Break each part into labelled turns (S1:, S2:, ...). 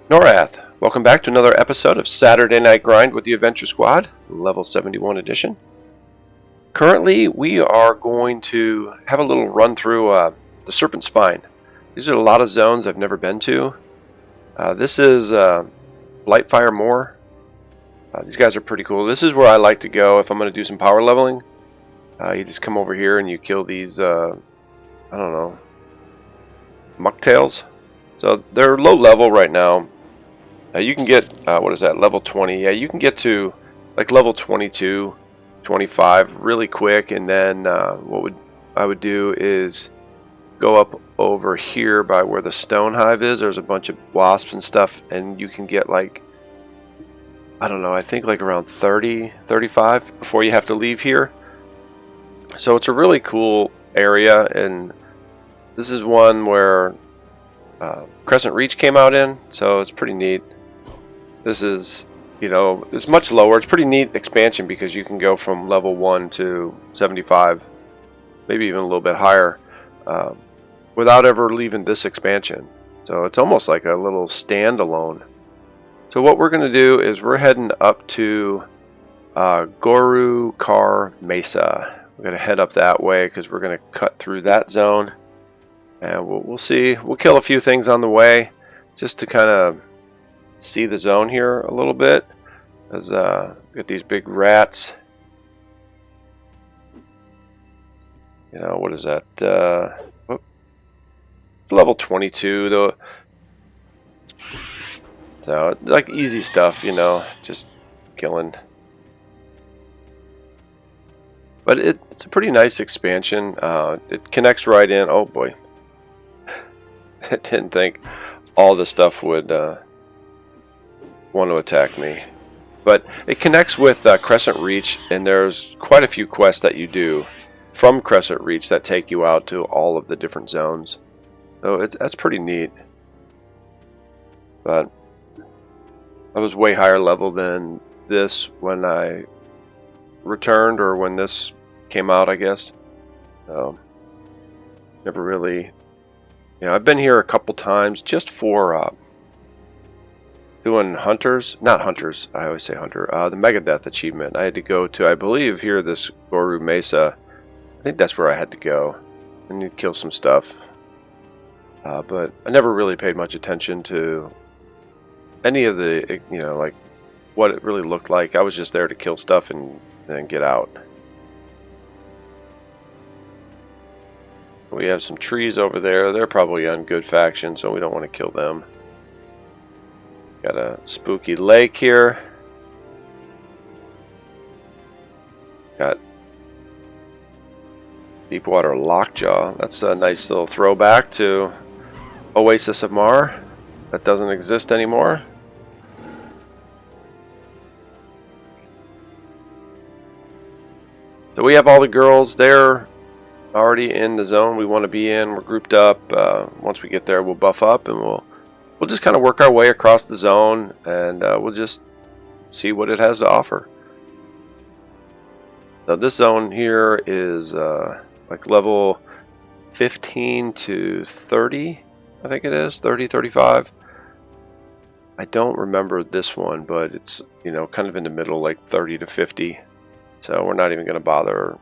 S1: Norrath, welcome back to another episode of Saturday Night Grind with the Adventure Squad, level 71 edition. Currently, we are going to have a little run through the Serpent Spine. These are a lot of zones I've never been to. This is Lightfire Moor. These guys are pretty cool. This is where I like to go if I'm going to do some power leveling. You just come over here and you kill these, I don't know, mucktails. So they're low level right now. You can get, what is that, level 20? Yeah, you can get to like level 22, 25 really quick, and then what I would do is go up over here by where the stone hive is. There's a bunch of wasps and stuff, and you can get like, I don't know, I think like around 30, 35 before you have to leave here. So it's a really cool area, and this is one where Crescent Reach came out in, so it's pretty neat. This is, you know, it's much lower. It's pretty neat expansion because you can go from level 1 to 75, maybe even a little bit higher, without ever leaving this expansion. So it's almost like a little standalone. So what we're going to do is we're heading up to Goru Kar Mesa. We're going to head up that way because we're going to cut through that zone. And we'll see. We'll kill a few things on the way just to kind of see the zone here a little bit. As get these big rats. You know, what is that? It's level 22 though. So like easy stuff, you know, just killing. But it's a pretty nice expansion. It connects right in. Oh boy. I didn't think all the stuff would want to attack me. But it connects with Crescent Reach, and there's quite a few quests that you do from Crescent Reach that take you out to all of the different zones. So that's pretty neat. But I was way higher level than this when I returned, or when this came out, I guess. So never really... You know, I've been here a couple times just for doing hunters, not hunters, I always say hunter, the Megadeth achievement. I had to go to, I believe, here, this Goru Mesa. I think that's where I had to go. I need to kill some stuff. But I never really paid much attention to any of the, you know, like what it really looked like. I was just there to kill stuff and then get out. We have some trees over there. They're probably on good faction, so we don't want to kill them. Got a spooky lake here. Got Deepwater Lockjaw. That's a nice little throwback to Oasis of Mar. That doesn't exist anymore. So we have all the girls there. Already in the zone we want to be in. We're grouped up. Once we get there, we'll buff up, and we'll just kind of work our way across the zone, and we'll just see what it has to offer. Now this zone here is like level 15 to 30, I think it is, 30, 35. I don't remember this one, but it's, you know, kind of in the middle, like 30 to 50. So we're not even going to bother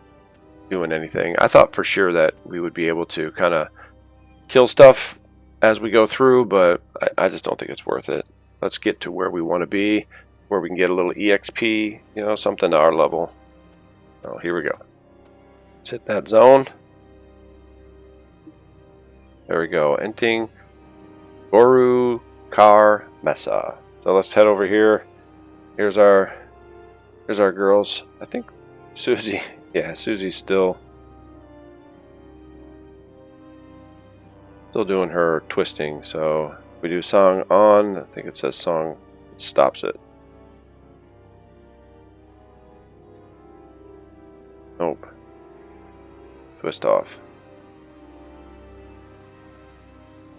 S1: doing anything. I thought for sure that we would be able to kind of kill stuff as we go through, but I just don't think it's worth it. Let's get to where we want to be, where we can get a little EXP, you know, something to our level. Oh, here we go. Let's hit that zone. There we go. Entering Goru Kar Mesa. So let's head over here. Here's our girls. I think Susie. Yeah, Susie's still doing her twisting. So if we do song on, I think it says song, it stops it. Nope. Twist off.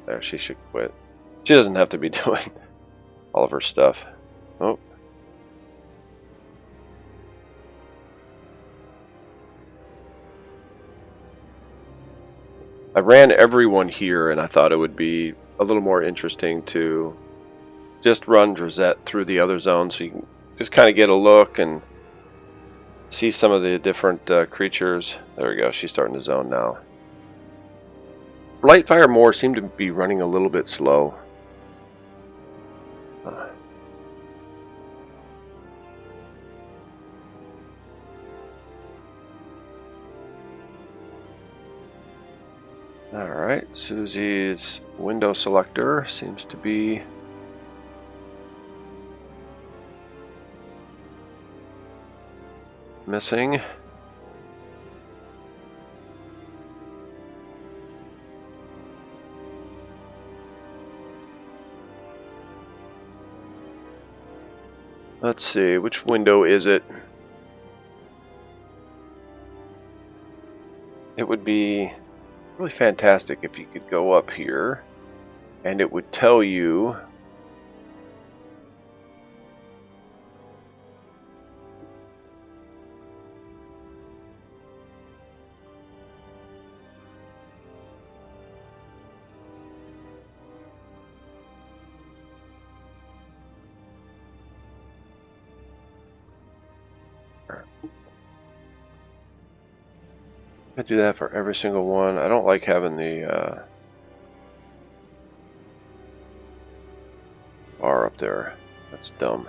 S1: There, she should quit. She doesn't have to be doing all of her stuff. Oh. I ran everyone here, and I thought it would be a little more interesting to just run Drazette through the other zones so you can just kind of get a look and see some of the different creatures. There we go, she's starting to zone now. Blightfire Moor seem to be running a little bit slow. Alright, Susie's window selector seems to be missing. Let's see, which window is it? It would be really fantastic if you could go up here and it would tell you I do that for every single one. I don't like having the bar up there. That's dumb.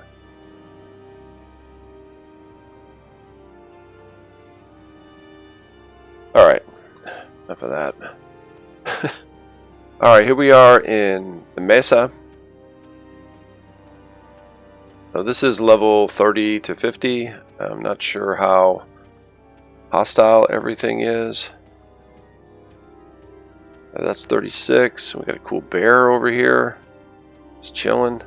S1: Alright, enough of that. Alright, here we are in the Mesa. So this is level 30 to 50. I'm not sure how hostile everything is. That's 36. We got a cool bear over here. Just chilling.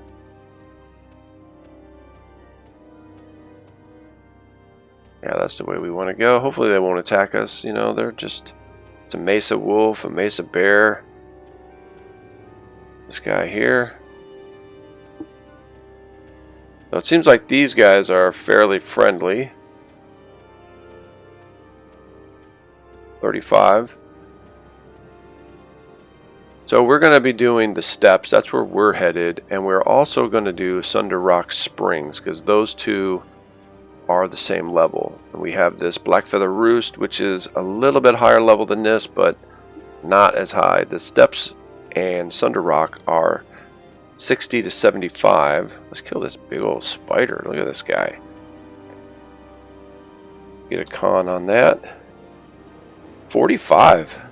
S1: Yeah, that's the way we want to go. Hopefully they won't attack us. You know, they're just... It's a Mesa wolf, a Mesa bear. This guy here. So it seems like these guys are fairly friendly. 35. So we're going to be doing the steps. That's where we're headed. And we're also going to do Sunder Rock Springs because those two are the same level. And we have this Blackfeather Roost, which is a little bit higher level than this, but not as high. The steps and Sunder Rock are 60 to 75. Let's kill this big old spider. Look at this guy. Get a con on that. 45.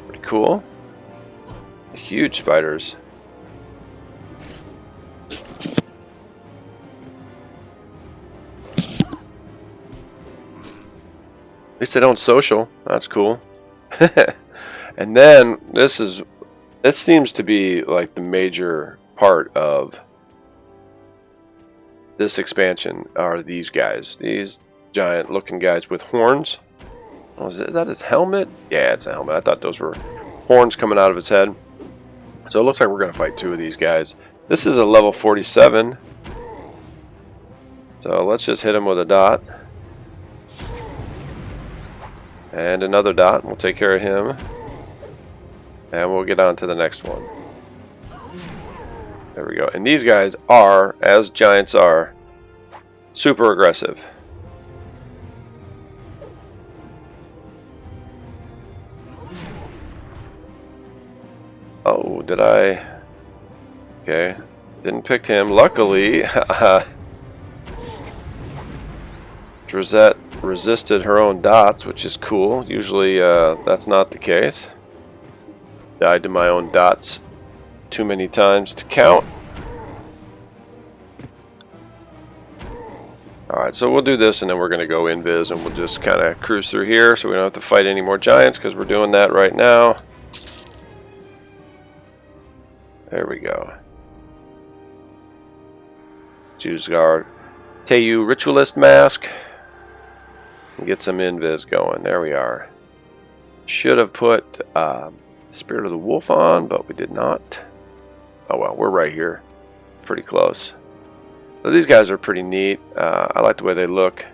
S1: Pretty cool. Huge spiders. At least they don't social. That's cool. And then this seems to be like the major part of this expansion are these guys. These giant looking guys with horns. Oh, is that his helmet? Yeah, it's a helmet. I thought those were horns coming out of his head. So it looks like we're going to fight two of these guys. This is a level 47. So let's just hit him with a dot. And another dot. And we'll take care of him. And we'll get on to the next one. There we go. And these guys are, as giants are, super aggressive. Oh, did I? Okay. Didn't pick him. Luckily, Drazette resisted her own dots, which is cool. Usually that's not the case. Died to my own dots too many times to count. Alright, so we'll do this and then we're going to go invis and we'll just kind of cruise through here so we don't have to fight any more giants because we're doing that right now. There we go. Choose our Teiyu Ritualist Mask and get some invis going. There we are. Should have put Spirit of the Wolf on, but we did not. Oh well, we're right here. Pretty close. So these guys are pretty neat. I like the way they look.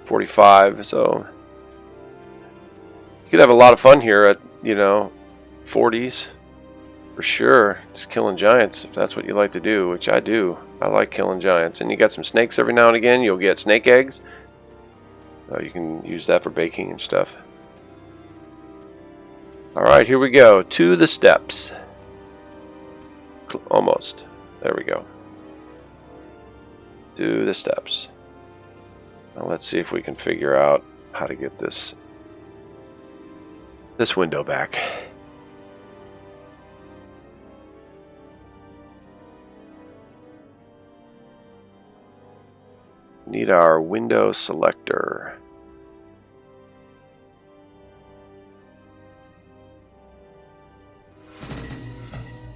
S1: 45. So you could have a lot of fun here at, you know, 40s for sure. Just killing giants if that's what you like to do, which I do. I like killing giants. And you got some snakes every now and again. You'll get snake eggs. You can use that for baking and stuff. Alright, here we go. To the steps. Almost. There we go. Do the steps. Now let's see if we can figure out how to get this window back. Need our window selector.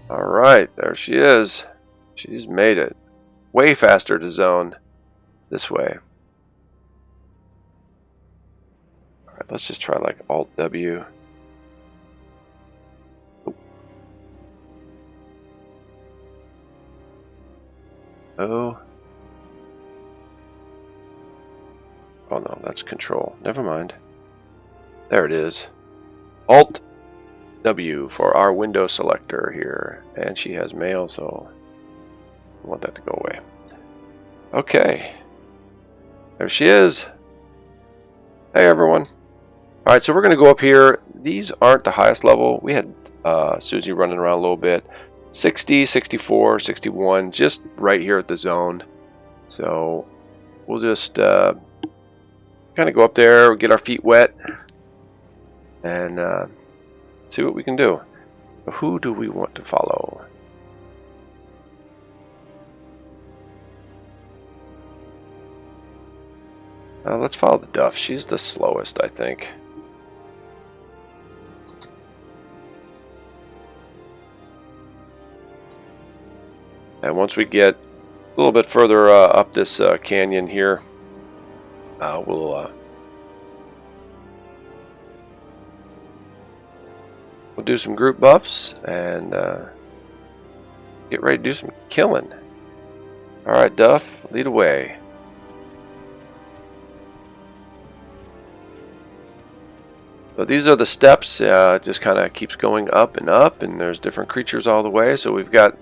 S1: All right, there she is. She's made it. Way faster to zone this way. All right, let's just try like Alt W. Oh. Oh no, that's Control. Never mind. There it is. Alt W for our window selector here. And she has mail, so I want that to go away. Okay. There she is. Hey everyone. Alright, so we're going to go up here. These aren't the highest level. We had Susie running around a little bit. 60, 64, 61, just right here at the zone. So we'll just kind of go up there, get our feet wet, and see what we can do. Who do we want to follow? Let's follow the Duff. She's the slowest, I think. And once we get a little bit further up this canyon here, we'll do some group buffs and get ready to do some killing. Alright, Duff, lead away. So these are the steps. It just kind of keeps going up, and there's different creatures all the way. So we've got,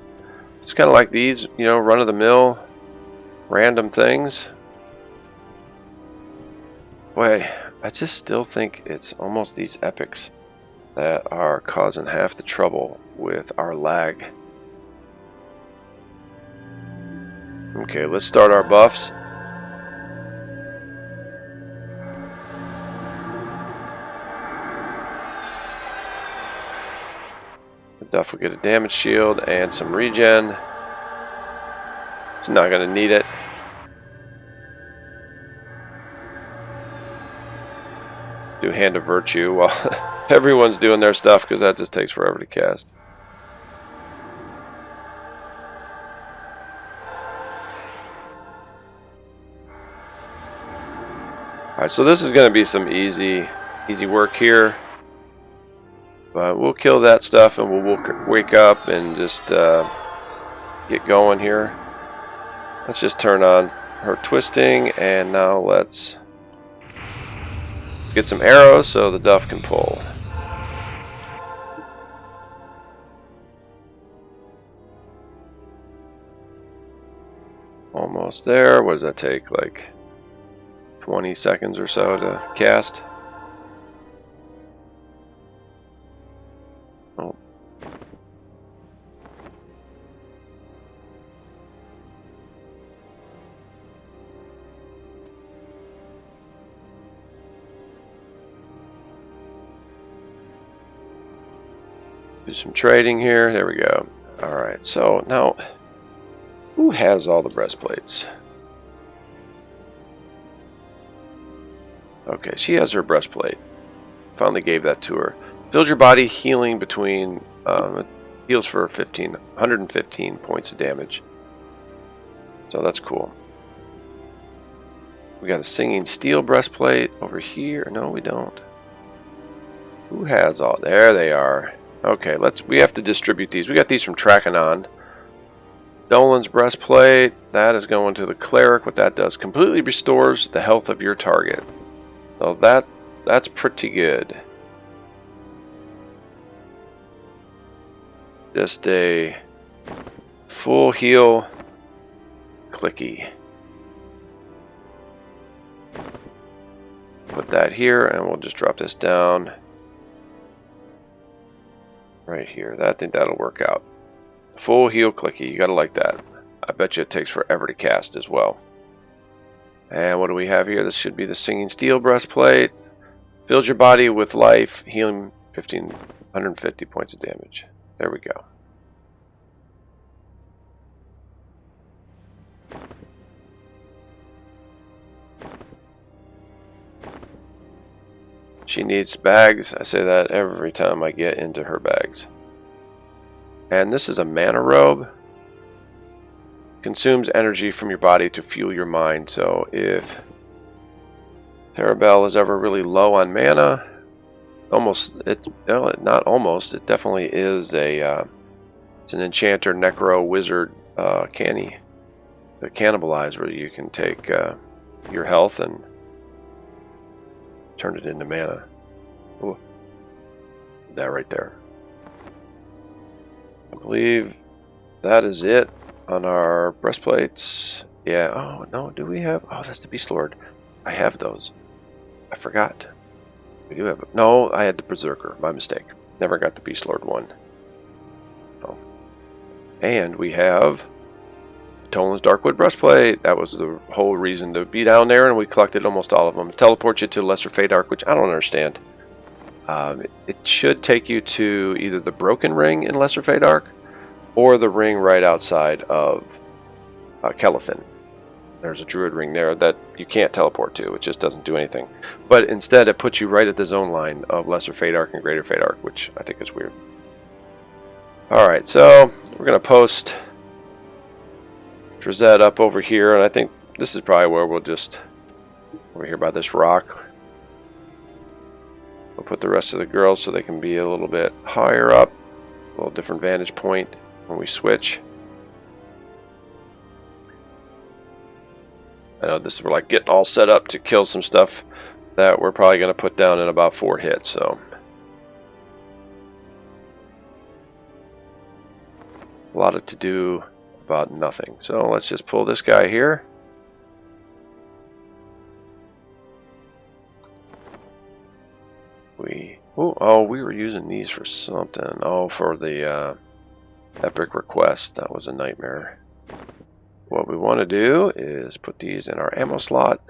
S1: it's kind of like these, you know, run-of-the-mill random things. Boy, I just still think it's almost these epics that are causing half the trouble with our lag. Okay, let's start our buffs. The Duff will get a damage shield and some regen. It's not going to need it. Do Hand of Virtue while everyone's doing their stuff, because that just takes forever to cast. Alright, so this is going to be some easy work here. But we'll kill that stuff and we'll wake up and just get going here. Let's just turn on her twisting, and now let's get some arrows so the Duff can pull. Almost there. What does that take? Like 20 seconds or so to cast? Oh. Do some trading here. There we go. Alright, so now, who has all the breastplates? Okay, she has her breastplate. Finally gave that to her. Fills your body healing between, heals for 115 points of damage. So that's cool. We got a singing steel breastplate over here. No, we don't. Who has all? There they are. Okay, we have to distribute these. We got these from Tracking On. Dolan's breastplate, that is going to the cleric. What that does, completely restores the health of your target. So that's pretty good. Just a full heal clicky. Put that here, and we'll just drop this down right here. I think that'll work out. Full heal clicky, you gotta like that. I bet you it takes forever to cast as well. And what do we have here? This should be the Singing Steel breastplate. Fills your body with life, healing 150 points of damage. There we go. She needs bags. I say that every time I get into her bags. And this is a mana robe. Consumes energy from your body to fuel your mind. So if Terabelle is ever really low on mana, it definitely is a it's an enchanter, necro, wizard canny that cannibalize, where you can take your health and turn it into mana. Ooh. That right there. I believe that is it on our breastplates. Yeah. Oh no, do we have? Oh, that's the Beast Lord. I have those. I forgot. We do have. No, I had the Berserker. My mistake. Never got the Beast Lord one. Oh. And we have Tolan's Darkwood breastplate. That was the whole reason to be down there, and we collected almost all of them. It teleports you to Lesser Fate Arc, which I don't understand. It should take you to either the Broken Ring in Lesser Fate Arc or the ring right outside of Kelethin. There's a Druid ring there that you can't teleport to. It just doesn't do anything. But instead, it puts you right at the zone line of Lesser Fate Arc and Greater Fate Arc, which I think is weird. Alright, so we're going to post Drazette up over here, and I think this is probably where we'll just, over here by this rock, we'll put the rest of the girls so they can be a little bit higher up, a little different vantage point when we switch. I know this is, we're like getting all set up to kill some stuff that we're probably going to put down in about 4 hits, so a lot of to do about nothing. So let's just pull this guy here. We were using these for something. Oh, for the epic request. That was a nightmare. What we want to do is put these in our ammo slot,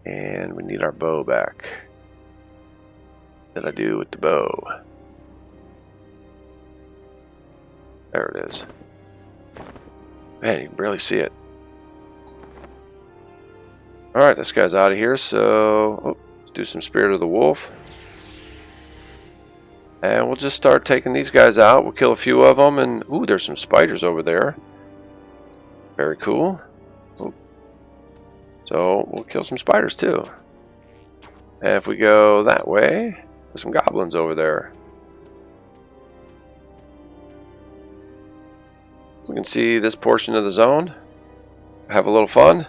S1: and we need our bow back. What did I do with the bow? There it is. Man, you can barely see it. Alright, this guy's out of here, so let's do some Spirit of the Wolf. And we'll just start taking these guys out. We'll kill a few of them, and ooh, there's some spiders over there. Very cool. Ooh. So we'll kill some spiders too. And if we go that way, there's some goblins over there. We can see this portion of the zone. Have a little fun.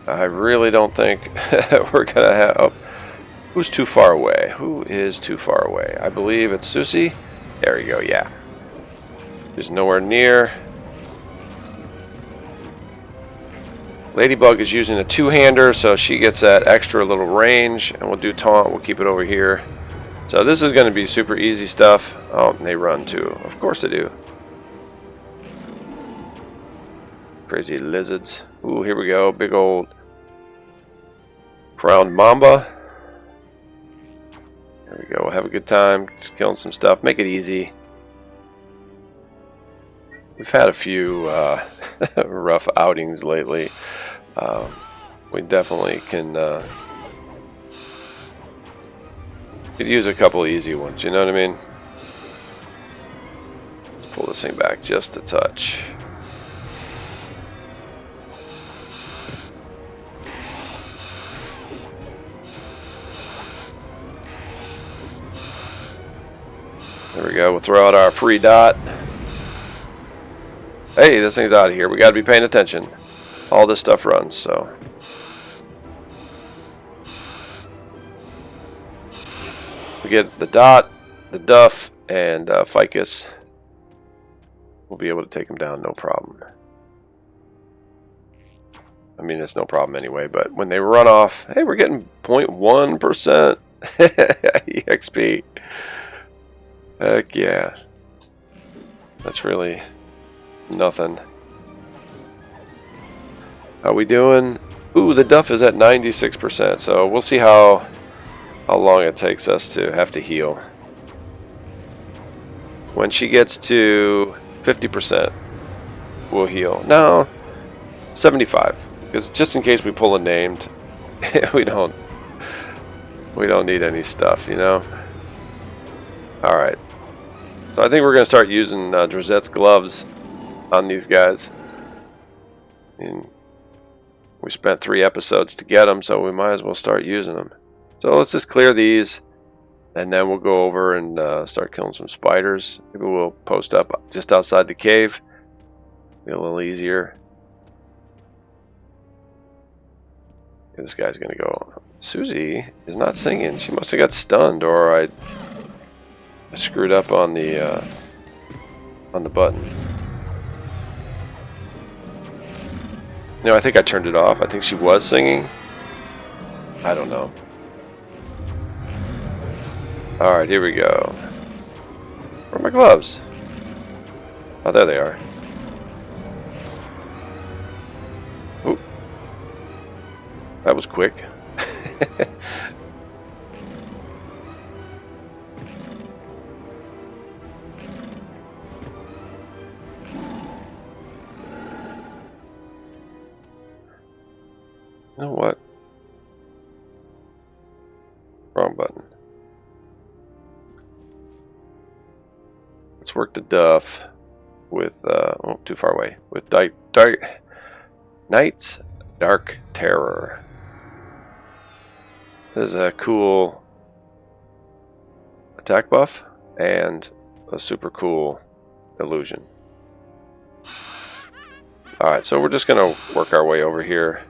S1: I really don't think we're gonna have. Oh, who's too far away? Who is too far away? I believe it's Susie. There you go. Yeah. She's nowhere near. Ladybug is using a two-hander, so she gets that extra little range, and we'll do taunt. We'll keep it over here. So this is going to be super easy stuff. Oh, and they run too. Of course they do. Crazy lizards. Ooh, here we go. Big old crowned mamba. There we go. We'll have a good time. Just killing some stuff. Make it easy. We've had a few rough outings lately. We definitely could use a couple easy ones, you know what I mean? Let's pull this thing back just a touch. There we go. We'll throw out our free dot. Hey, this thing's out of here. We got to be paying attention. All this stuff runs, so. We get the dot, the duff, and ficus. We'll be able to take them down, no problem. I mean, it's no problem anyway, but when they run off, hey, we're getting 0.1% EXP. Heck yeah. That's really nothing. How we doing? Ooh, the duff is at 96%, so we'll see how long it takes us to have to heal. When she gets to 50%, we'll heal. No, 75, because just in case we pull a named, we don't need any stuff, you know. All right, so I think we're gonna start using Drozette's gloves on these guys. I mean, we spent 3 episodes to get them, so we might as well start using them. So let's just clear these, and then we'll go over and start killing some spiders. Maybe we'll post up just outside the cave. Be a little easier. This guy's gonna go. Susie is not singing. She must have got stunned, or I screwed up on the button. No, I think I turned it off. I think she was singing. I don't know. Alright, here we go. Where are my gloves? Oh, there they are. Oop. That was quick. You know what? Wrong button. Let's work the duff with, oh, too far away. With Knight's Dark Terror. This is a cool attack buff and a super cool illusion. Alright, so we're just going to work our way over here.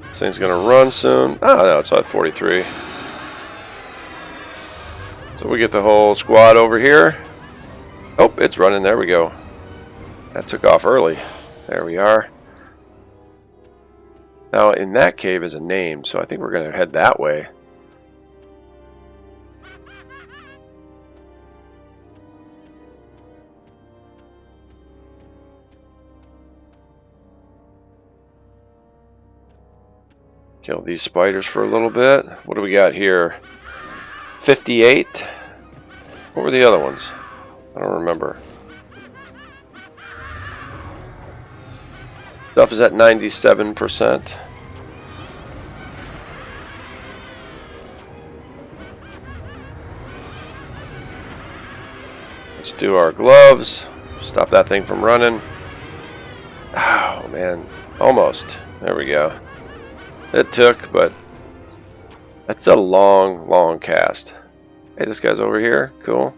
S1: This thing's gonna run soon. Oh no, it's at 43. So we get the whole squad over here. Oh, it's running. There we go. That took off early. There we are. Now in that cave is a name, so I think we're gonna head that way. Kill these spiders for a little bit. What do we got here? 58. What were the other ones? I don't remember. Stuff is at 97%. Let's do our gloves. Stop that thing from running. Oh man, almost. There we go. It took, but that's a long cast. Hey, this guy's over here. Cool.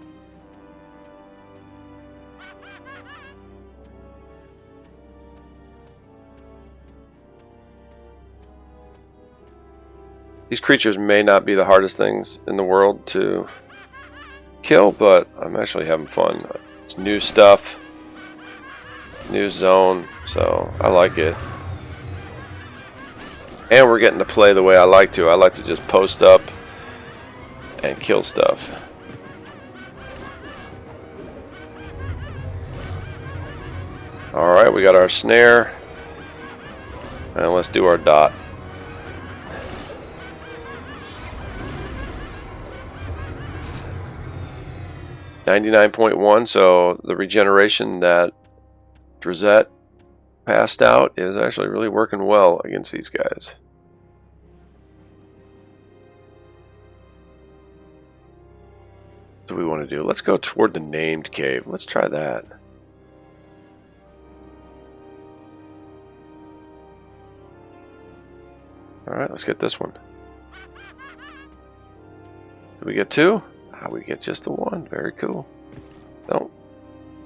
S1: These creatures may not be the hardest things in the world to kill, but I'm actually having fun. It's new stuff, new zone, so I like it. And we're getting to play the way I like to. I like to just post up and kill stuff. Alright, we got our snare. And let's do our dot. .99.1, so the regeneration that Drozette passed out is actually really working well against these guys. What do we want to do? Let's go toward the named cave. Let's try that. Alright, let's get this one. Did we get two? Ah, we get just the one. Very cool. No.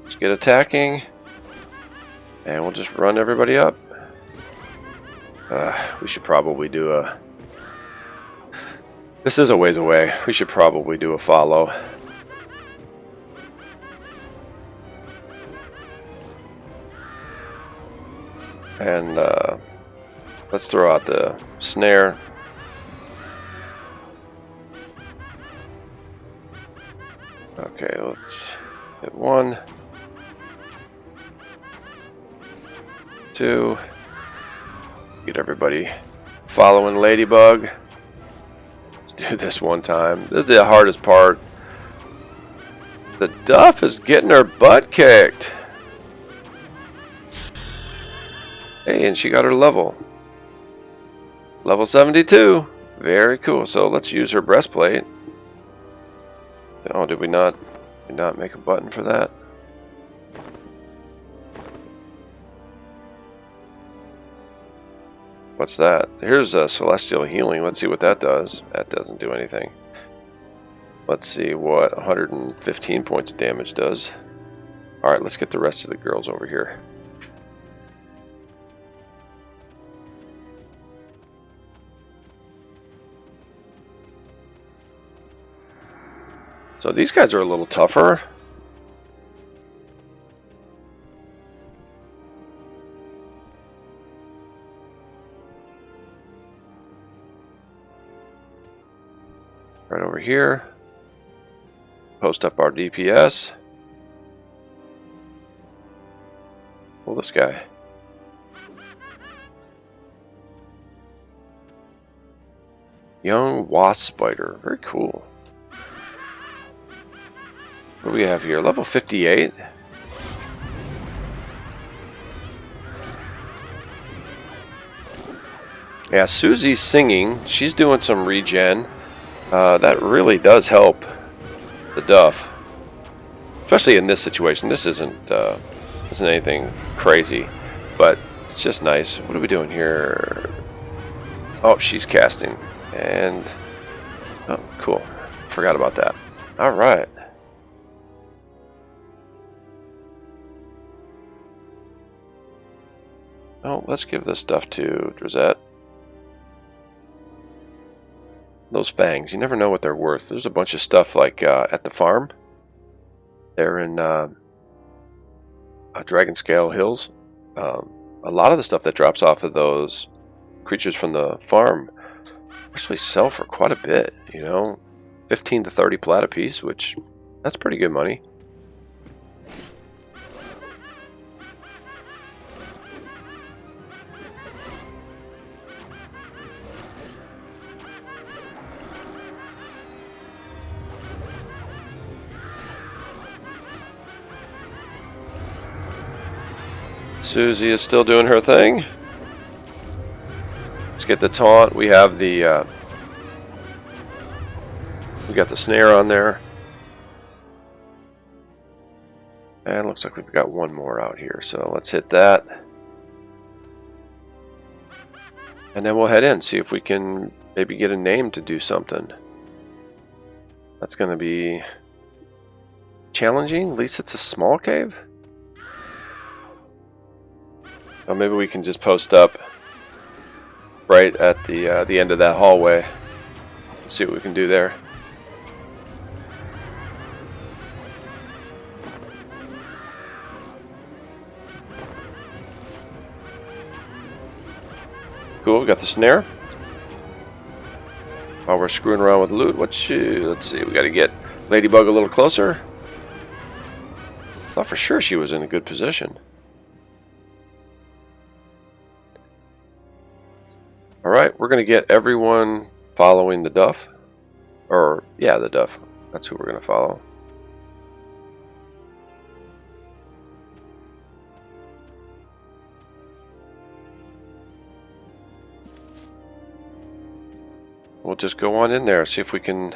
S1: Let's get attacking. And we'll just run everybody up. We should probably do a... This is a ways away. We should probably do a follow. And let's throw out the snare. Okay, let's hit 1, 2. Get everybody following Ladybug. Let's do this one time. This is the hardest part. The Duff is getting her butt kicked. Hey, and she got her level. Level 72. Very cool. So let's use her breastplate. Oh, did we not make a button for that? What's that? Here's a celestial healing. Let's see what that does. That doesn't do anything. Let's see what 115 points of damage does. Alright, let's get the rest of the girls over here. So these guys are a little tougher. Right over here. Post up our DPS. Pull this guy. Young wasp spider. Very cool. What do we have here? Level 58. Yeah, Susie's singing. She's doing some regen. That really does help the Duff. Especially in this situation. This isn't anything crazy. But it's just nice. What are we doing here? Oh, she's casting. And... oh, cool. Forgot about that. Alright. Oh, let's give this stuff to Drizette. Those fangs, you never know what they're worth. There's a bunch of stuff like at the farm. They're in Dragon Scale Hills. A lot of the stuff that drops off of those creatures from the farm actually sell for quite a bit, you know. 15 to 30 plat a piece, which that's pretty good money. Susie is still doing her thing. Let's get the taunt. We have the we got the snare on there. And it looks like we've got one more out here. So let's hit that. And then we'll head in, see if we can maybe get a name to do something. That's going to be challenging. At least it's a small cave. Or maybe we can just post up right at the end of that hallway. See what we can do there. Cool, we got the snare. While we're screwing around with loot, let's see, we got to get Ladybug a little closer. Thought for sure she was in a good position. Alright, we're going to get everyone following the Duff. Or, yeah, the Duff. That's who we're going to follow. we'll just go on in there, see if we can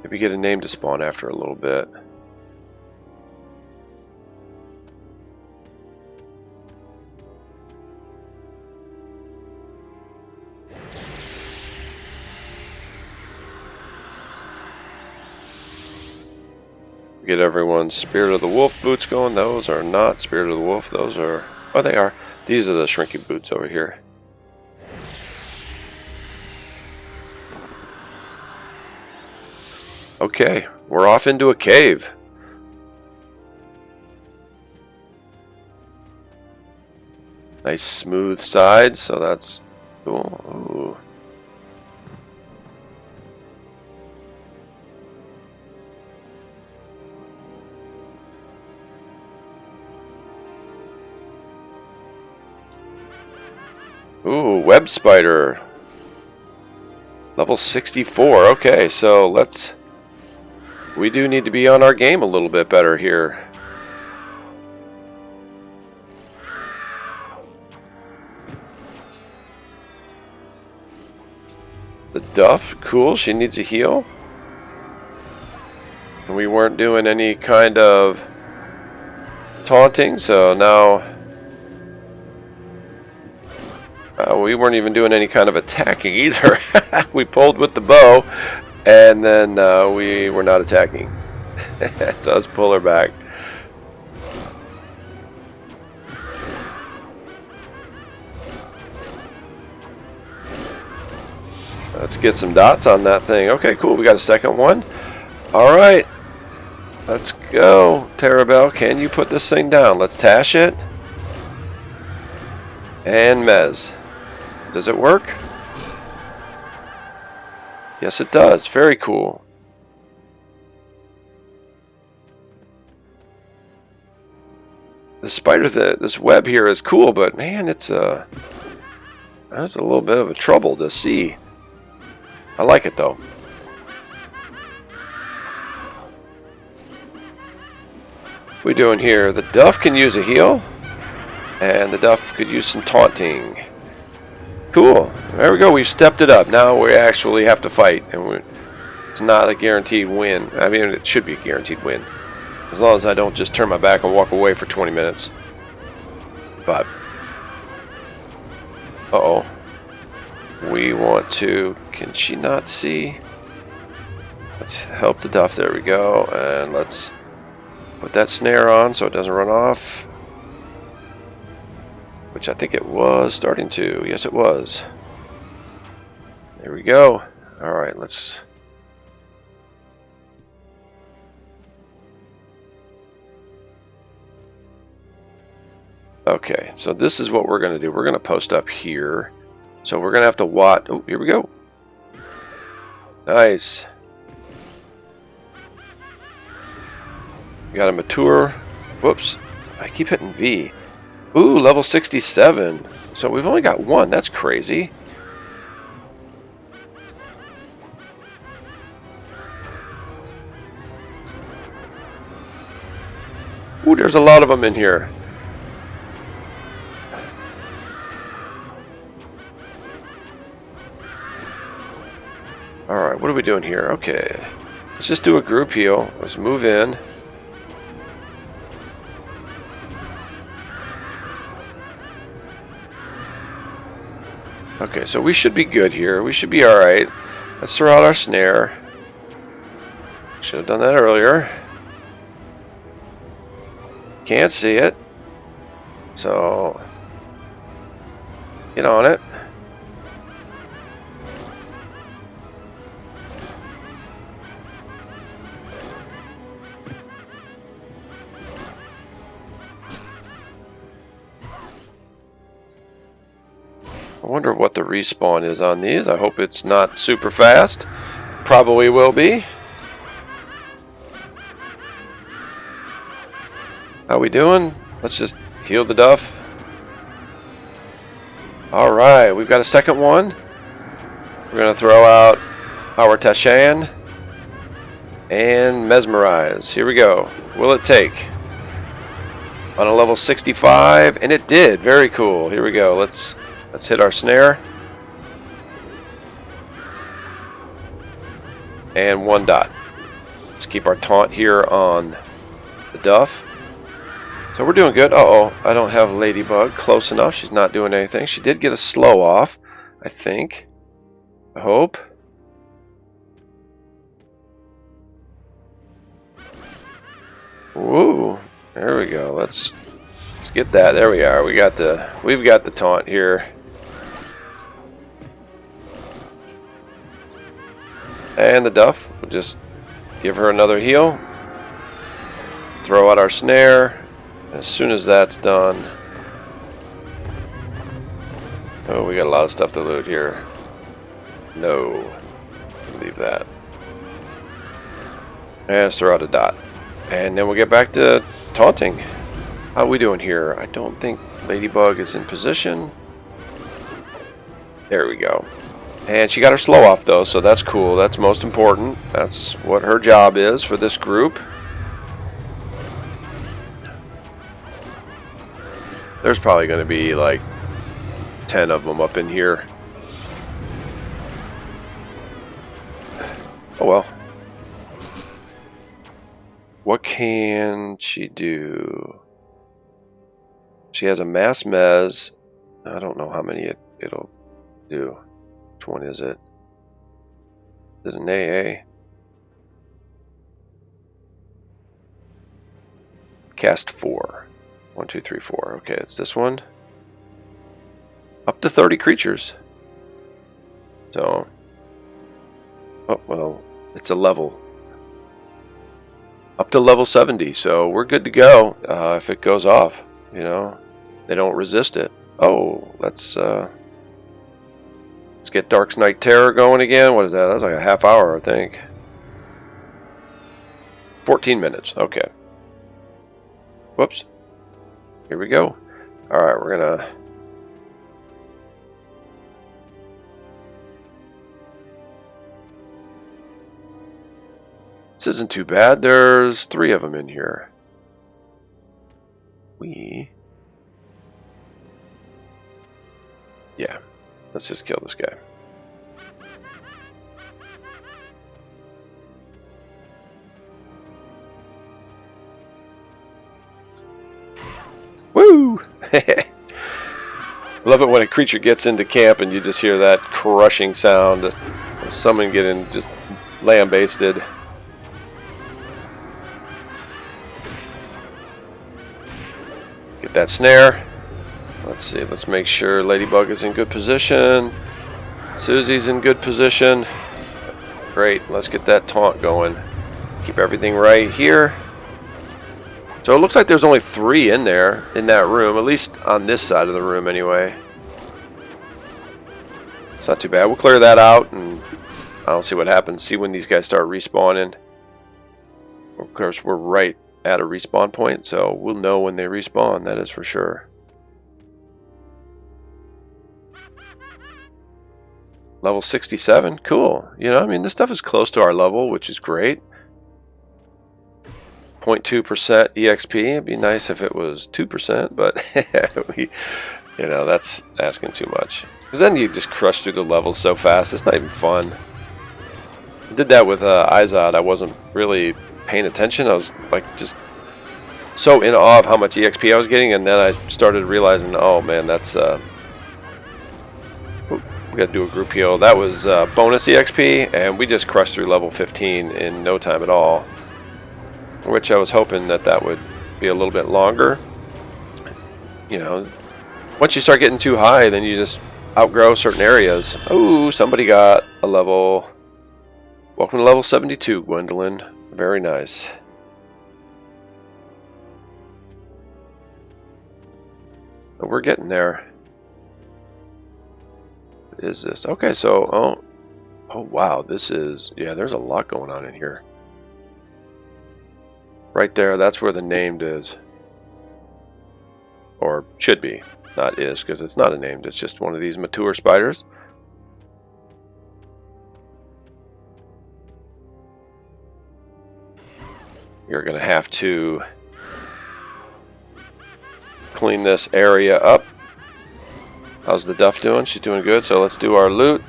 S1: maybe get a name to spawn after a little bit. Get everyone's Spirit of the Wolf boots going. Those are not Spirit of the Wolf. Those are... Oh, they are. These are the shrinking boots over here. Okay, we're off into a cave. Nice smooth sides, so that's cool. Ooh. Ooh, web spider. Level 64. Okay, so let's... We do need to be on our game a little bit better here. The Duff, cool, she needs a heal. And we weren't doing any kind of taunting, so now... we weren't even doing any kind of attacking either. We pulled with the bow, and then we were not attacking. So let's pull her back. Let's get some dots on that thing. Okay, cool. We got a second one. All right. Let's go. Terabell, can you put this thing down? Let's tash it. And Mez. Does it work? Yes, it does. Very cool. The spider, this web here is cool, but man, that's a little bit of a trouble to see. I like it though. What are we doing here? The Duff can use a heal, and the Duff could use some taunting. Cool. There we go. We've stepped it up. Now we actually have to fight, and it's not a guaranteed win. I mean, it should be a guaranteed win, as long as I don't just turn my back and walk away for 20 minutes. But uh-oh. We want to... Can she not see? Let's help the Duff. There we go. And let's put that snare on so it doesn't run off. Which I think it was starting to. Yes, it was. There we go. Alright, let's... Okay, so this is what we're going to do. We're going to post up here. So we're going to have to watch... Oh, here we go. Nice. We got a mature... Whoops. I keep hitting V. Ooh, level 67. So we've only got one. That's crazy. Ooh, there's a lot of them in here. Alright, what are we doing here? Okay. Let's just do a group heal. Let's move in. Okay, so we should be good here. We should be alright. Let's throw out our snare. Should have done that earlier. Can't see it. So, get on it. I wonder what the respawn is on these. I hope it's not super fast. Probably will be. How we doing? Let's just heal the Duff. Alright, we've got a second one. We're going to throw out our Tashan and Mesmerize. Here we go. Will it take? On a level 65, and it did. Very cool. Here we go. Let's hit our snare. and 1 dot. Let's keep our taunt here on the Duff. So we're doing good. Uh-oh, I don't have Ladybug close enough. She's not doing anything. She did get a slow off, I think. I hope. Ooh, there we go. Let's get that. There we are. We've got the taunt here. And the Duff, we'll just give her another heal. Throw out our snare. As soon as that's done. Oh, we got a lot of stuff to loot here. No. Leave that. And let's throw out a dot. And then we'll get back to taunting. How are we doing here? I don't think Ladybug is in position. There we go. And she got her slow off though, so that's cool. That's most important. That's what her job is for this group. There's probably going to be like 10 of them up in here. Oh well. What can she do? She has a mass mez. I don't know how many it'll do. Which one is it? Is it an AA? Cast 4. 1, 2, 3, 4. Okay, it's this one. Up to 30 creatures. So, oh well, it's a level. Up to level 70, so we're good to go. If it goes off, you know, they don't resist it. Oh, let's get Dark Knight Terror going again. What is that? That's like a half hour, I think. 14 minutes. Okay. Whoops. Here we go. All right, we're gonna. This isn't too bad. There's 3 of them in here. Yeah, let's just kill this guy. Woo! Love it when a creature gets into camp and you just hear that crushing sound of someone getting just lambasted. Get that snare. Let's see, let's make sure Ladybug is in good position. Susie's in good position. Great, let's get that taunt going. Keep everything right here. So it looks like there's only 3 in there, in that room, at least on this side of the room anyway. It's not too bad. We'll clear that out and I'll see what happens. See when these guys start respawning. Of course, we're right at a respawn point, so we'll know when they respawn, that is for sure. Level 67, cool. You know, I mean, this stuff is close to our level, which is great. 0.2% EXP. It'd be nice if it was 2%, but you know, that's asking too much. Because then you just crush through the levels so fast, it's not even fun. I did that with Izod. I wasn't really paying attention. I was like just so in awe of how much EXP I was getting, and then I started realizing, oh man, that's we got to do a group heal. That was bonus EXP, and we just crushed through level 15 in no time at all. Which I was hoping that would be a little bit longer. You know, once you start getting too high, then you just outgrow certain areas. Oh, somebody got a level. Welcome to level 72, Gwendolyn. Very nice. But we're getting there. What is this? Okay, so oh wow, this is, yeah, there's a lot going on in here. Right there, that's where the named is. Or should be. Not is, because it's not a named. It's just one of these mature spiders. You're going to have to clean this area up. How's the Duff doing? She's doing good, so let's do our loot.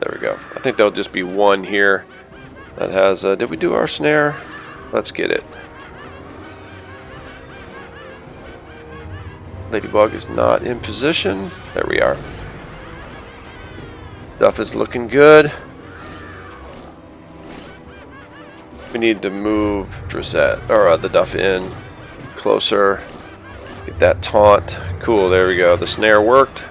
S1: there we go. I think there'll just be one here that has, did we do our snare? Let's get it. Ladybug is not in position. There we are. Duff is looking good. We need to move Drizette, or the Duff in closer. Get that taunt. Cool, there we go. The snare worked.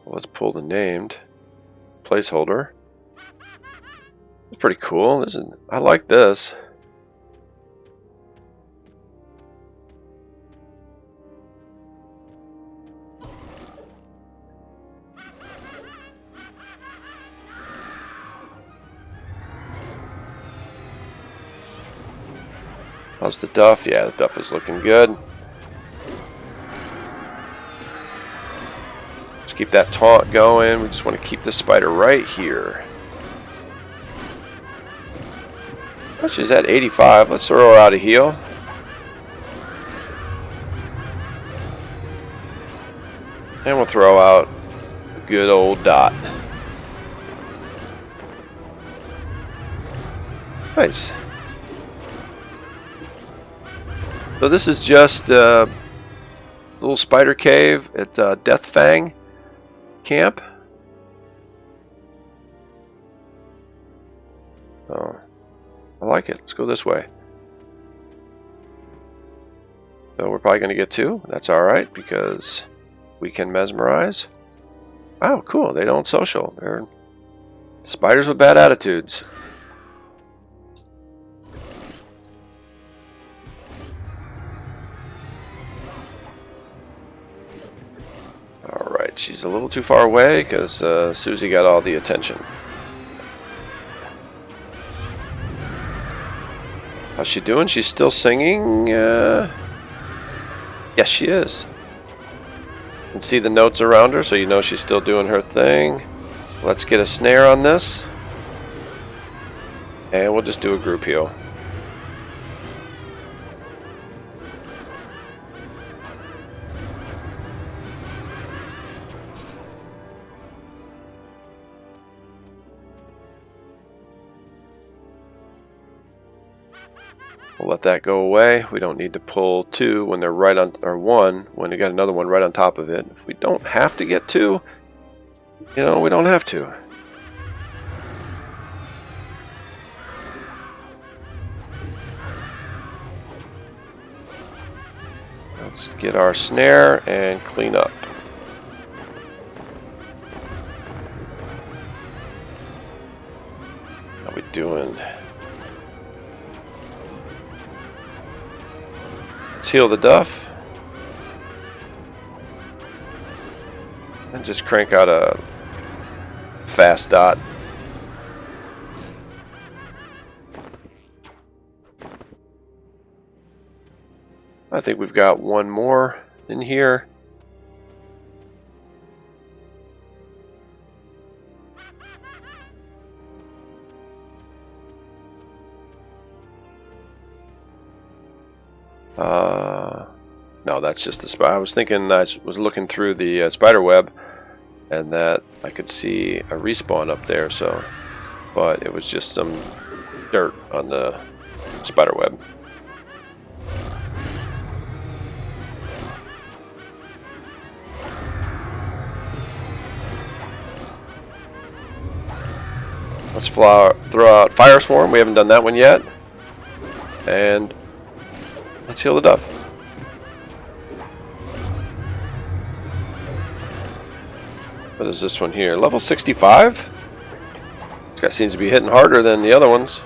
S1: Let's pull the named placeholder. It's pretty cool, isn't it? I like this. How's the Duff? Yeah, the Duff is looking good. Let's keep that taunt going. We just want to keep the spider right here. She's at 85. Let's throw her out a heal. And we'll throw out good old Dot. Nice. So this is just a little spider cave at Death Fang camp. Oh, I like it. Let's go this way. So we're probably going to get 2. That's alright because we can mesmerize. Oh, cool. They don't social. They're spiders with bad attitudes. Alright, she's a little too far away because Susie got all the attention. How's she doing? She's still singing? Yes, she is. You can see the notes around her, so you know she's still doing her thing. Let's get a snare on this. And we'll just do a group heal. We'll let that go away. We don't need to pull 2 when they're right on, or 1 when you got another one right on top of it. If we don't have to get 2, you know, we don't have to. Let's get our snare and clean up. How we doing? Let's heal the Duff. And just crank out a fast Dot. I think we've got one more in here. No, that's just the spider. I was thinking, I was looking through the spider web and that I could see a respawn up there, so, but it was just some dirt on the spider web. Let's throw out Fire Swarm. We haven't done that one yet. And let's heal the Duff. What is this one here? Level 65? This guy seems to be hitting harder than the other ones.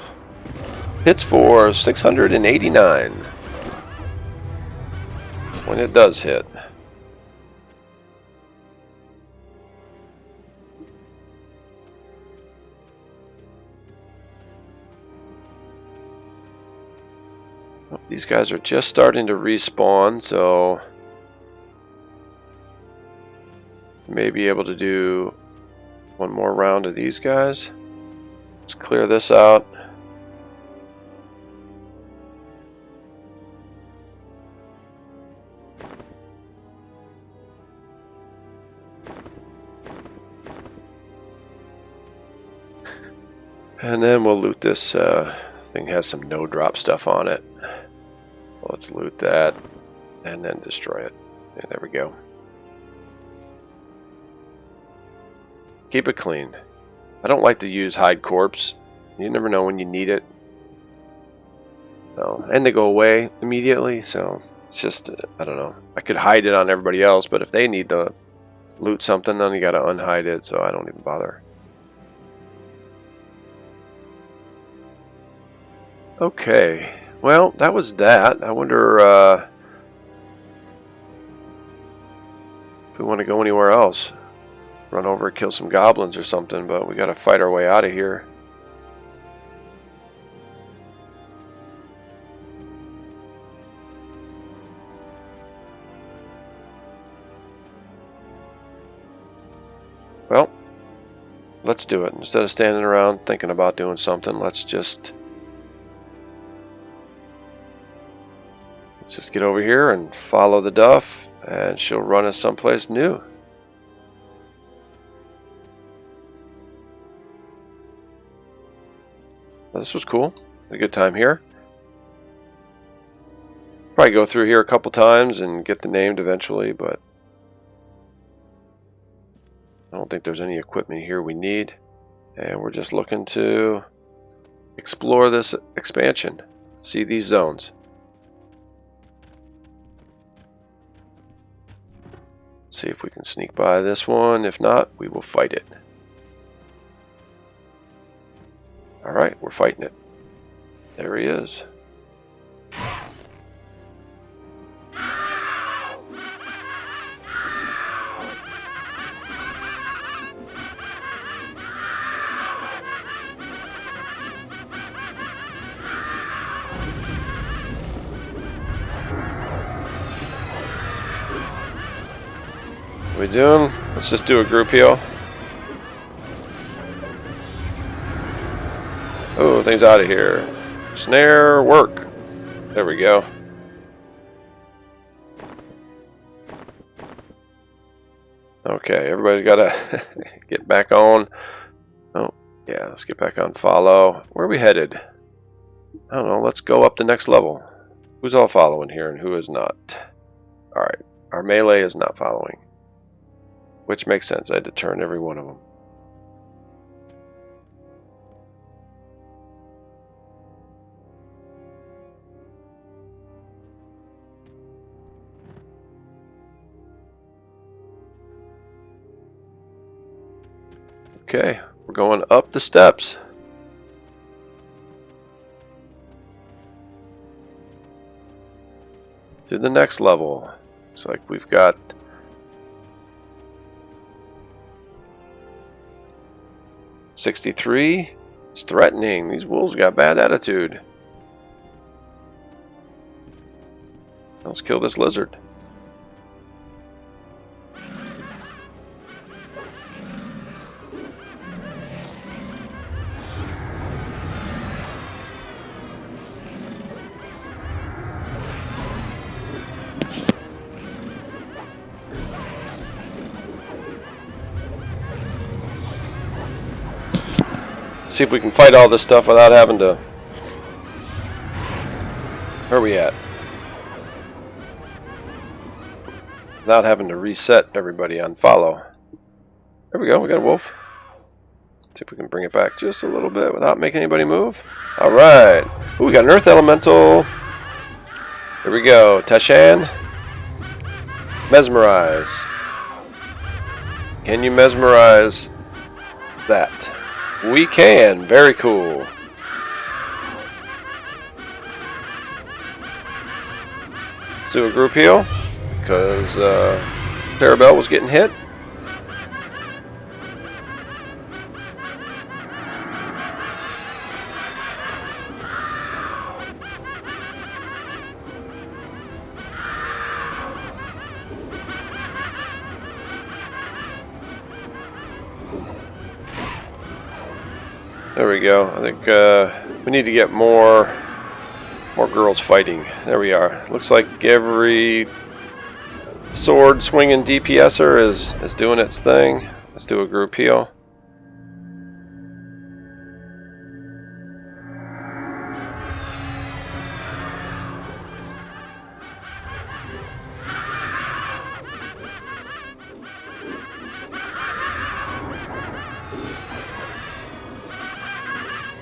S1: Hits for 689. When it does hit. These guys are just starting to respawn, so may be able to do one more round of these guys. Let's clear this out. And then we'll loot this thing. Has some no drop stuff on it. Let's loot that and then destroy it. And there we go. Keep it clean. I don't like to use hide corpse. You never know when you need it. So, and they go away immediately, so it's just, I don't know. I could hide it on everybody else, but if they need to loot something, then you gotta unhide it, so I don't even bother. Okay, well, that was that. I wonder if we want to go anywhere else. Run over and kill some goblins or something, but we gotta fight our way out of here. Well, let's do it. Instead of standing around thinking about doing something, let's just get over here and follow the Duff, and she'll run us someplace new. Well, this was cool. A good time here. Probably go through here a couple times and get the named eventually, but I don't think there's any equipment here we need. And we're just looking to explore this expansion. See these zones. See if we can sneak by this one. If not, we will fight it. Alright, we're fighting it. There he is. What we doing? Let's just do a group heal. Oh, things out of here. Snare, work. There we go. Okay, everybody's got to get back on. Oh, yeah, let's get back on follow. Where are we headed? I don't know. Let's go up the next level. Who's all following here and who is not? Alright, our melee is not following. Which makes sense. I had to turn every one of them. Okay, we're going up the steps. To the next level. Looks like we've got $63. It's threatening. These wolves got bad attitude. Let's kill this lizard. See if we can fight all this stuff without having to... Where are we at? Without having to reset everybody on follow. There we go, we got a wolf. See if we can bring it back just a little bit without making anybody move. Alright. Ooh, we got an Earth Elemental. Here we go. Tashan. Mesmerize. Can you mesmerize that? We can. Very cool. Let's do a group heal because Parabelle was getting hit. There we go. I think we need to get more girls fighting. There we are. Looks like every sword swinging DPSer is doing its thing. Let's do a group heal.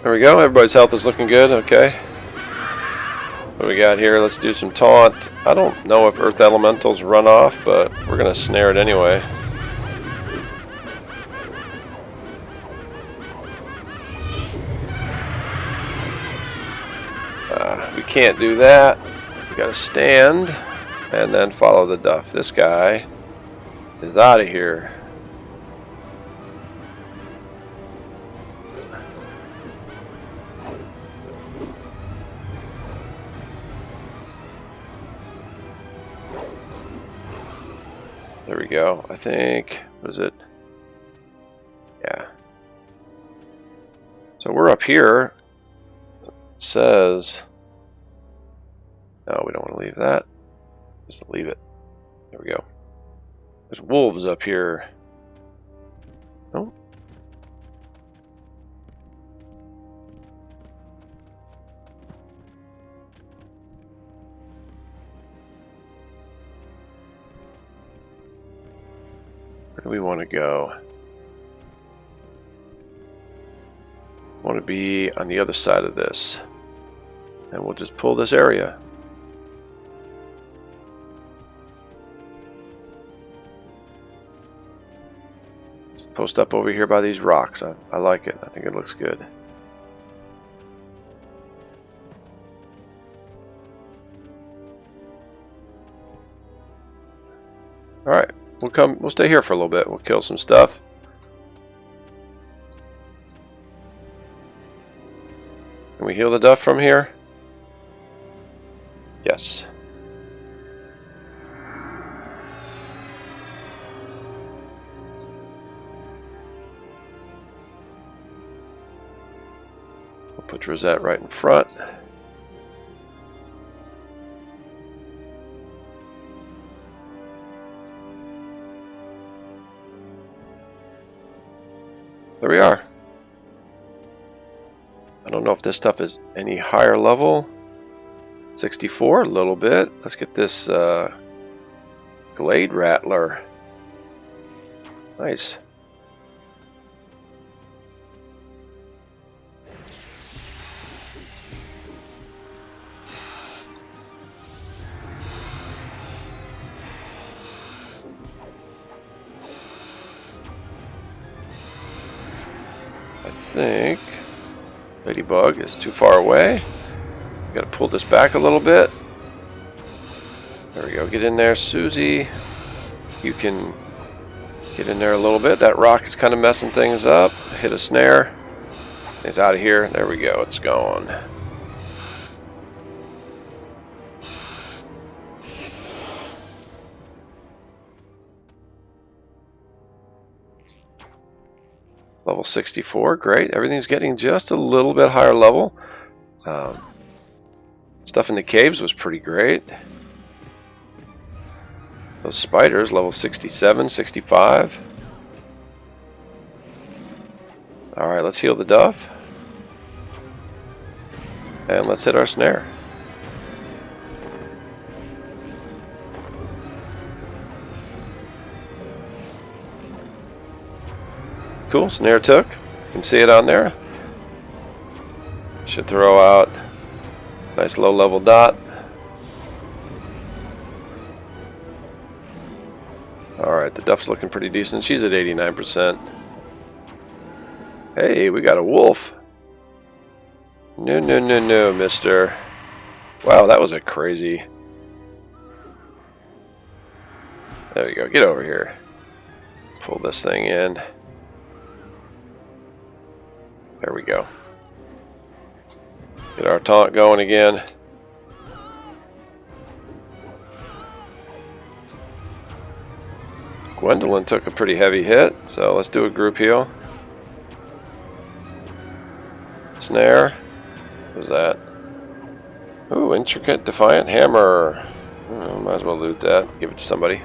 S1: There we go. Everybody's health is looking good. Okay. What do we got here? Let's do some taunt. I don't know if Earth Elementals run off, but we're going to snare it anyway. We can't do that. We got to stand and then follow the duff. This guy is out of here. There we go. I think, what is it? Yeah. So we're up here. It says, no, we don't want to leave that. Just leave it. There we go. There's wolves up here. Oh. Where do we want to go? Want to be on the other side of this. And we'll just pull this area. Post up over here by these rocks. I like it. I think it looks good. Alright, we'll stay here for a little bit. We'll kill some stuff. Can we heal the duff from here? Yes. We'll put Rosette right in front. There we are. I don't know if this stuff is any higher level. 64, a little bit. Let's get this Glade Rattler. Nice. I think Ladybug is too far away. Got to pull this back a little bit. There we go. Get in there, Susie. You can get in there a little bit. That rock is kind of messing things up. Hit a snare. It's out of here. There we go. It's gone. Level 64. Great. Everything's getting just a little bit higher level. Stuff in the caves was pretty great. Those spiders, level 67, 65. Alright, let's heal the duff. And let's hit our snare. Cool, snare took. You can see it on there. Should throw out nice low level dot. Alright, the duff's looking pretty decent. She's at 89%. Hey, we got a wolf. No, no, no, no, mister. Wow, that was a crazy. There we go. Get over here. Pull this thing in. There we go. Get our taunt going again. Gwendolyn took a pretty heavy hit, so let's do a group heal. Snare. What was that? Ooh, intricate defiant hammer. Oh, might as well loot that. Give it to somebody.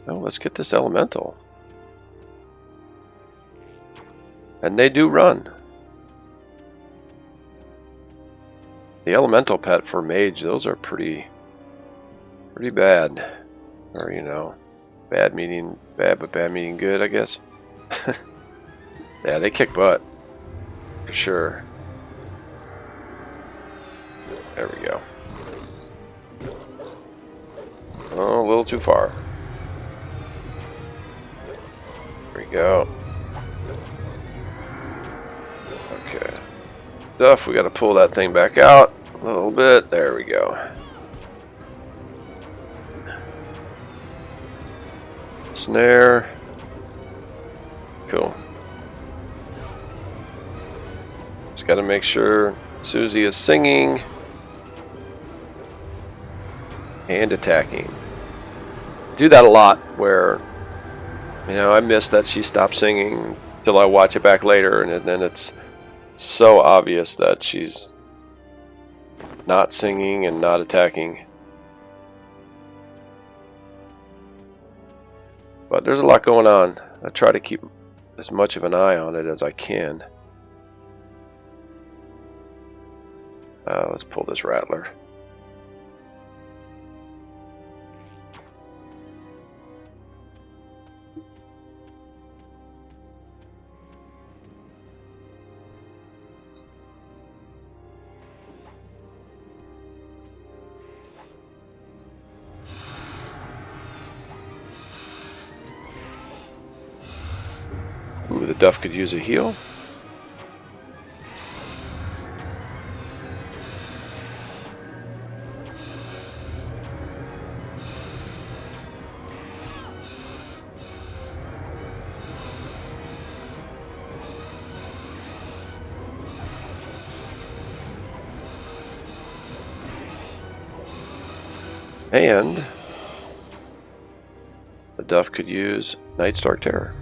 S1: Oh, let's get this elemental. And they do run. The elemental pet for mage, those are pretty bad. Or, you know, bad meaning bad, but bad meaning good, I guess. Yeah, they kick butt. For sure. There we go. Oh, a little too far. There we go. Okay. Stuff, we got to pull that thing back out a little bit. There we go. Snare. Cool. Just got to make sure Susie is singing and attacking. Do that a lot where, you know, I miss that she stopped singing till I watch it back later, and then it's so obvious that she's not singing and not attacking. But there's a lot going on. I try to keep as much of an eye on it as I can. Let's pull this rattler. Ooh, the Duff could use a heal. And the Duff could use Nightstar Terror.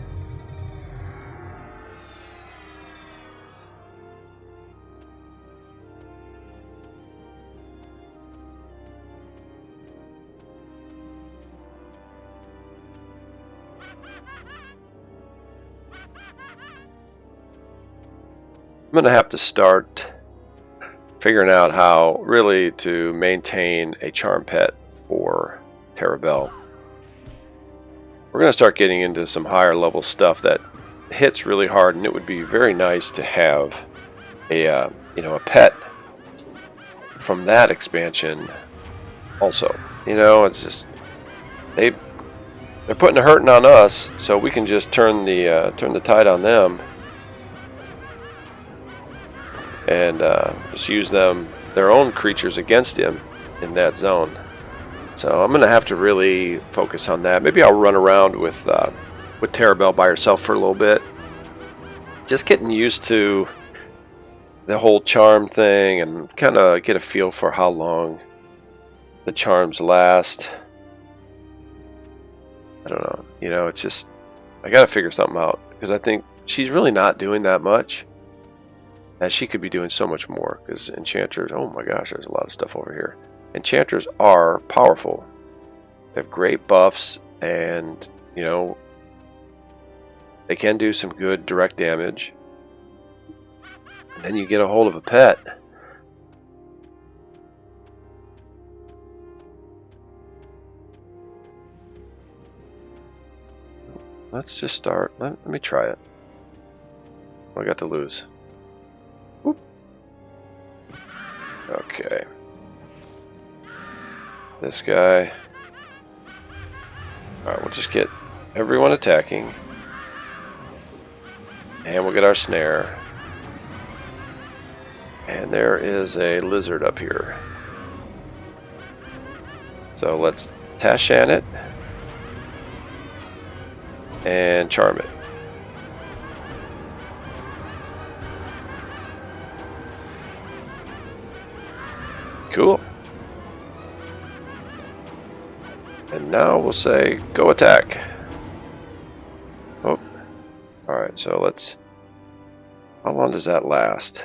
S1: I'm going to have to start figuring out how really to maintain a charm pet for Terrabelle. We're going to start getting into some higher level stuff that hits really hard, and it would be very nice to have a you know, a pet from that expansion also. You know, it's just they're putting the hurting on us, so we can just turn the tide on them. And just use their own creatures against him in that zone. So I'm going to have to really focus on that. Maybe I'll run around with Terrabelle by herself for a little bit. Just getting used to the whole charm thing and kind of get a feel for how long the charms last. I don't know. You know, it's just, I got to figure something out because I think she's really not doing that much. And she could be doing so much more, because enchanters, oh my gosh, there's a lot of stuff over here. Enchanters are powerful. They have great buffs, and, you know, they can do some good direct damage. And then you get a hold of a pet. Let's just start. Let me try it. What I got to lose? Okay. This guy. Alright, we'll just get everyone attacking. And we'll get our snare. And there is a lizard up here. So let's Tashan it. And charm it. Cool. And now we'll say, go attack. Oh. Alright, so let's... How long does that last?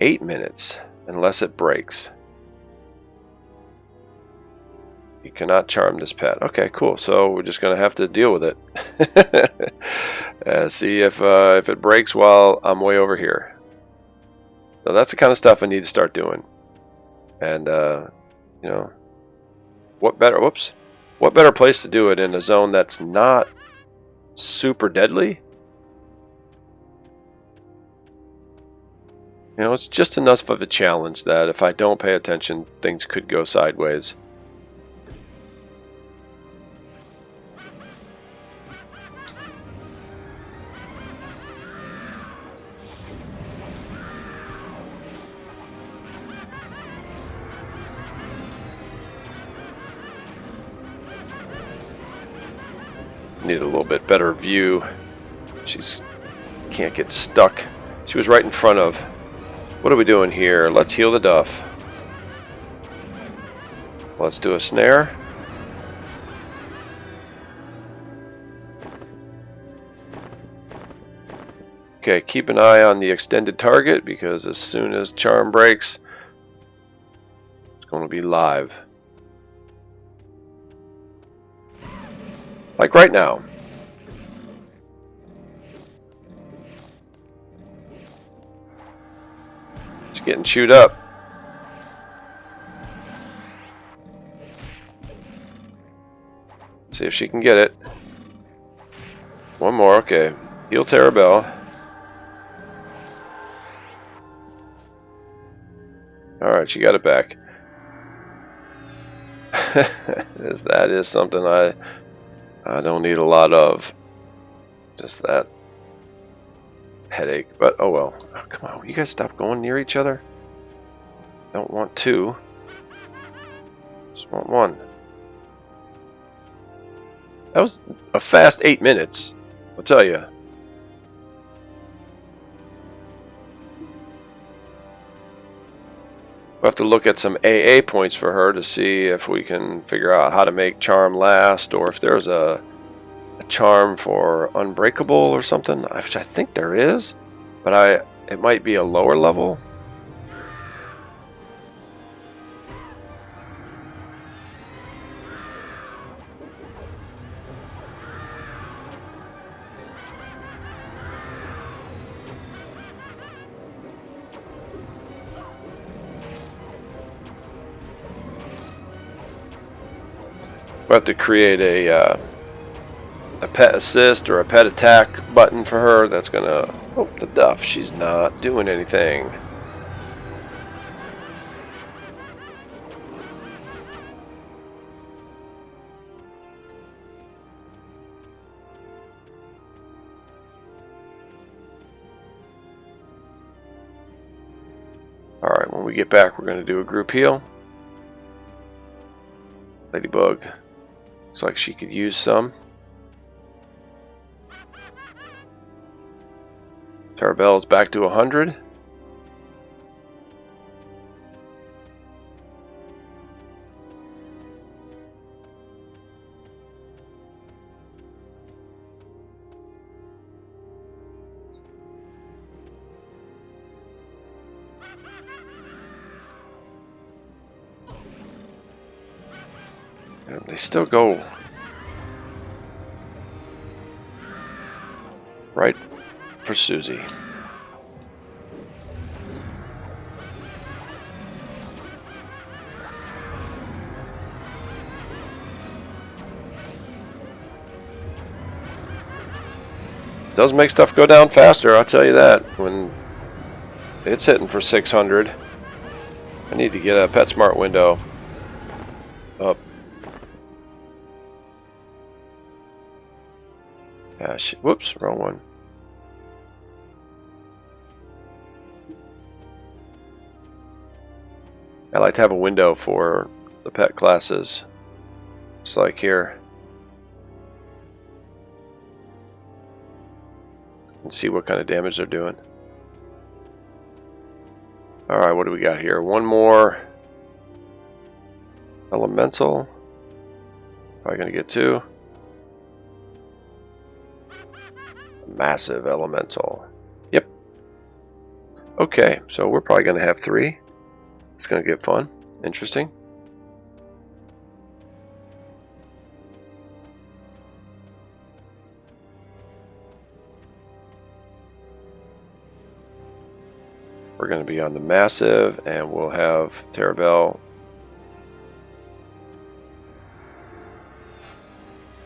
S1: 8 minutes, unless it breaks. You cannot charm this pet. Okay, cool. So we're just going to have to deal with it. See if it breaks while I'm way over here. So that's the kind of stuff I need to start doing. And you know, what better place to do it in a zone that's not super deadly? You know, it's just enough of a challenge that if I don't pay attention, things could go sideways. Need a little bit better view. She's can't get stuck. She was right in front of. What are we doing here? Let's heal the duff. Let's do a snare. Okay, keep an eye on the extended target because as soon as charm breaks, it's going to be live. Like right now. She's getting chewed up. See if she can get it. One more, okay. Heal Terabell. Alright, she got it back. That is something I don't need a lot of. Just that headache. But oh well. Oh, come on, will you guys stop going near each other? Don't want two. Just want one. That was a fast 8 minutes, I'll tell you. We'll have to look at some AA points for her to see if we can figure out how to make charm last, or if there's a charm for unbreakable or something, which I think there is, but it might be a lower level. We'll have to create a pet assist or a pet attack button for her that's gonna... Oh, the duff. She's not doing anything. Alright, when we get back, we're going to do a group heal. Ladybug. Looks like she could use some. Terabell is back to 100. And they still go right for Susie. Does make stuff go down faster, I'll tell you that. When it's hitting for 600, I need to get a PetSmart window up. Whoops, wrong one. I like to have a window for the pet classes. Just like here. And see what kind of damage they're doing. Alright, what do we got here? One more elemental. Probably going to get two. Massive elemental. Yep. Okay, so we're probably going to have three. It's going to get fun. Interesting. We're going to be on the massive, and we'll have Terabell,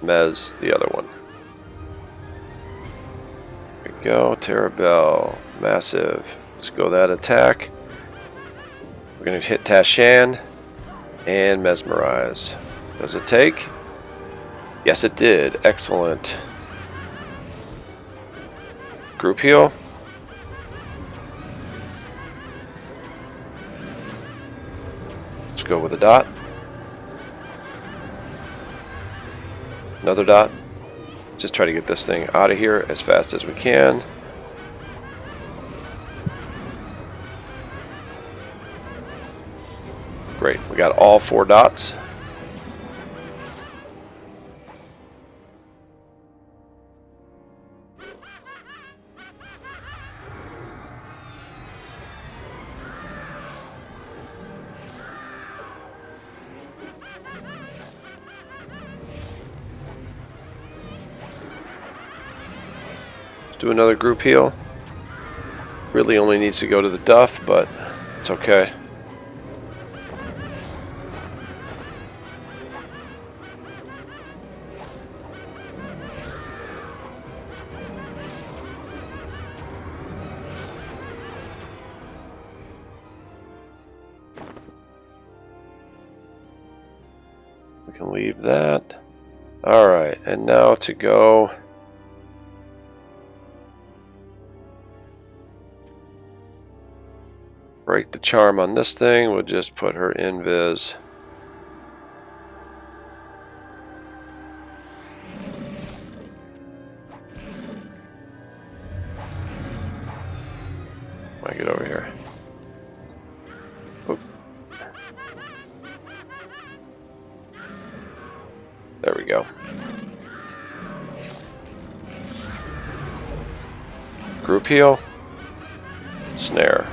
S1: Mez, the other one. There we go, Terabell, massive. Let's go that attack. We're going to hit Tashan and Mesmerize. Does it take? Yes, it did. Excellent. Group heal. Let's go with a dot. Another dot. Just try to get this thing out of here as fast as we can. Great, we got all 4 dots. Let's do another group heal. Really only needs to go to the Duff, but it's okay. We can leave that. Alright, and now to go break the charm on this thing. We'll just put her invis. Might get over here. Oop. There we go. Group heal. Snare.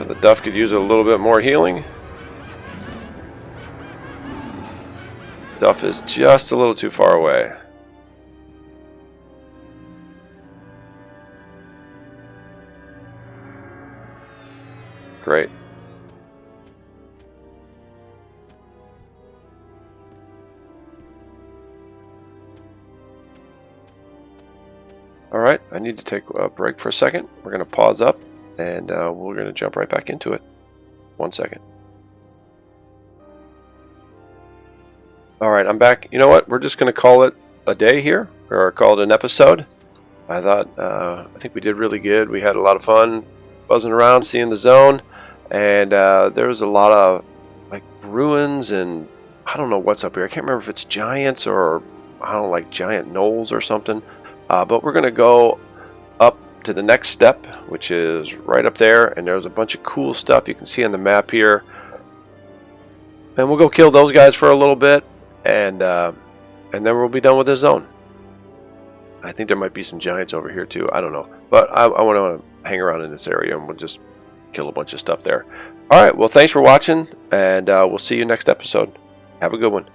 S1: The Duff could use a little bit more healing. Duff is just a little too far away. Great. Alright, I need to take a break for a second. We're going to pause up, and we're going to jump right back into it. 1 second. Alright, I'm back. You know what? We're just going to call it a day here, or call it an episode. I think we did really good. We had a lot of fun buzzing around, seeing the zone, and there was a lot of like ruins, and I don't know what's up here. I can't remember if it's giants or I don't know, like giant knolls or something. But we're going to go up to the next step, which is right up there, and there's a bunch of cool stuff you can see on the map here. And we'll go kill those guys for a little bit, and then we'll be done with this zone. I think there might be some giants over here too. I don't know, but I want to hang around in this area, and we'll just kill a bunch of stuff there. All right, well, thanks for watching, and we'll see you next episode. Have a good one.